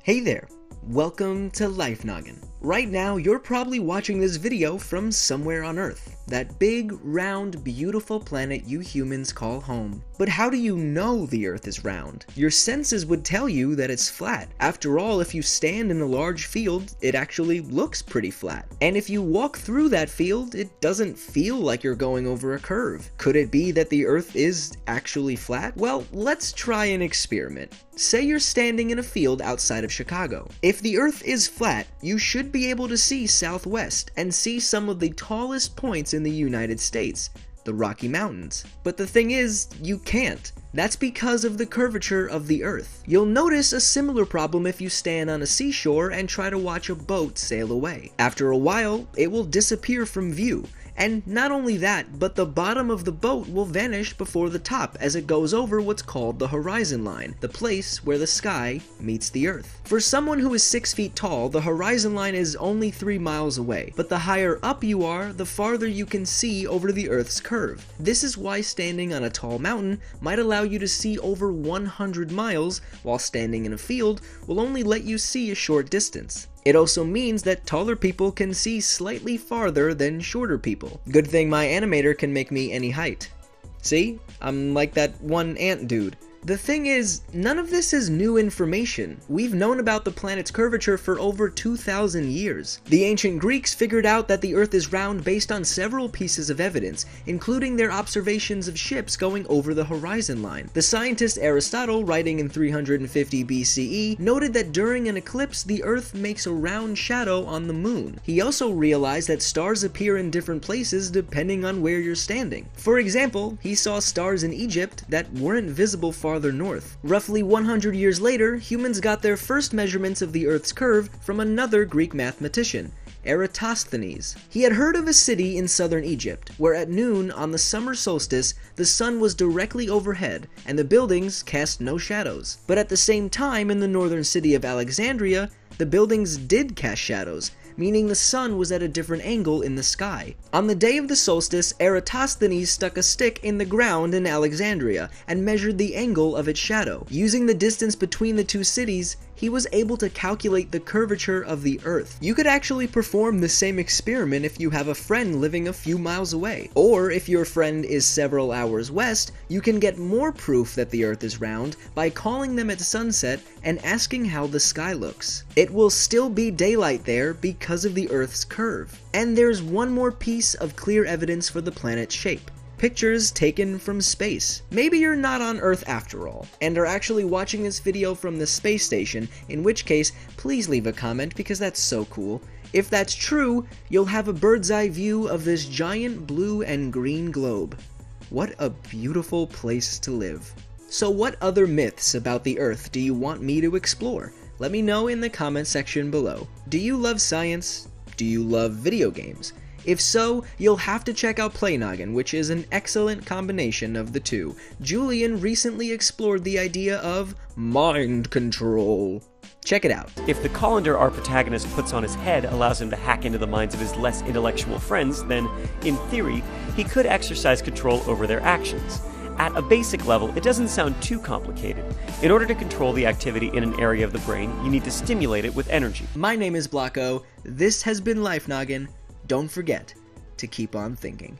Hey there, welcome to Life Noggin. Right now, you're probably watching this video from somewhere on Earth, that big, round, beautiful planet you humans call home. But how do you know the Earth is round? Your senses would tell you that it's flat. After all, if you stand in a large field, it actually looks pretty flat. And if you walk through that field, it doesn't feel like you're going over a curve. Could it be that the Earth is actually flat? Well, let's try an experiment. Say you're standing in a field outside of Chicago. If the Earth is flat, you should be able to see southwest and see some of the tallest points in the United States, the Rocky Mountains. But the thing is, you can't. That's because of the curvature of the Earth. You'll notice a similar problem if you stand on a seashore and try to watch a boat sail away. After a while, it will disappear from view. And not only that, but the bottom of the boat will vanish before the top as it goes over what's called the horizon line, the place where the sky meets the Earth. For someone who is 6 feet tall, the horizon line is only 3 miles away, but the higher up you are, the farther you can see over the Earth's curve. This is why standing on a tall mountain might allow you to see over 100 miles, while standing in a field will only let you see a short distance. It also means that taller people can see slightly farther than shorter people. Good thing my animator can make me any height. See? I'm like that one ant dude. The thing is, none of this is new information. We've known about the planet's curvature for over 2,000 years. The ancient Greeks figured out that the Earth is round based on several pieces of evidence, including their observations of ships going over the horizon line. The scientist Aristotle, writing in 350 BCE, noted that during an eclipse, the Earth makes a round shadow on the moon. He also realized that stars appear in different places depending on where you're standing. For example, he saw stars in Egypt that weren't visible farther north. Roughly 100 years later, humans got their first measurements of the Earth's curve from another Greek mathematician, Eratosthenes. He had heard of a city in southern Egypt, where at noon on the summer solstice, the sun was directly overhead, and the buildings cast no shadows. But at the same time, in the northern city of Alexandria, the buildings did cast shadows, meaning the sun was at a different angle in the sky. On the day of the solstice, Eratosthenes stuck a stick in the ground in Alexandria and measured the angle of its shadow. Using the distance between the two cities, he was able to calculate the curvature of the Earth. You could actually perform the same experiment if you have a friend living a few miles away. Or if your friend is several hours west, you can get more proof that the Earth is round by calling them at sunset and asking how the sky looks. It will still be daylight there because of the Earth's curve. And there's one more piece of clear evidence for the planet's shape. Pictures taken from space. Maybe you're not on Earth after all, and are actually watching this video from the space station, in which case, please leave a comment because that's so cool. If that's true, you'll have a bird's eye view of this giant blue and green globe. What a beautiful place to live. So what other myths about the Earth do you want me to explore? Let me know in the comment section below. Do you love science? Do you love video games? If so, you'll have to check out Play Noggin, which is an excellent combination of the two. Julian recently explored the idea of mind control. Check it out. If the colander our protagonist puts on his head allows him to hack into the minds of his less intellectual friends, then, in theory, he could exercise control over their actions. At a basic level, it doesn't sound too complicated. In order to control the activity in an area of the brain, you need to stimulate it with energy. My name is Blocko. This has been Life Noggin. Don't forget to keep on thinking.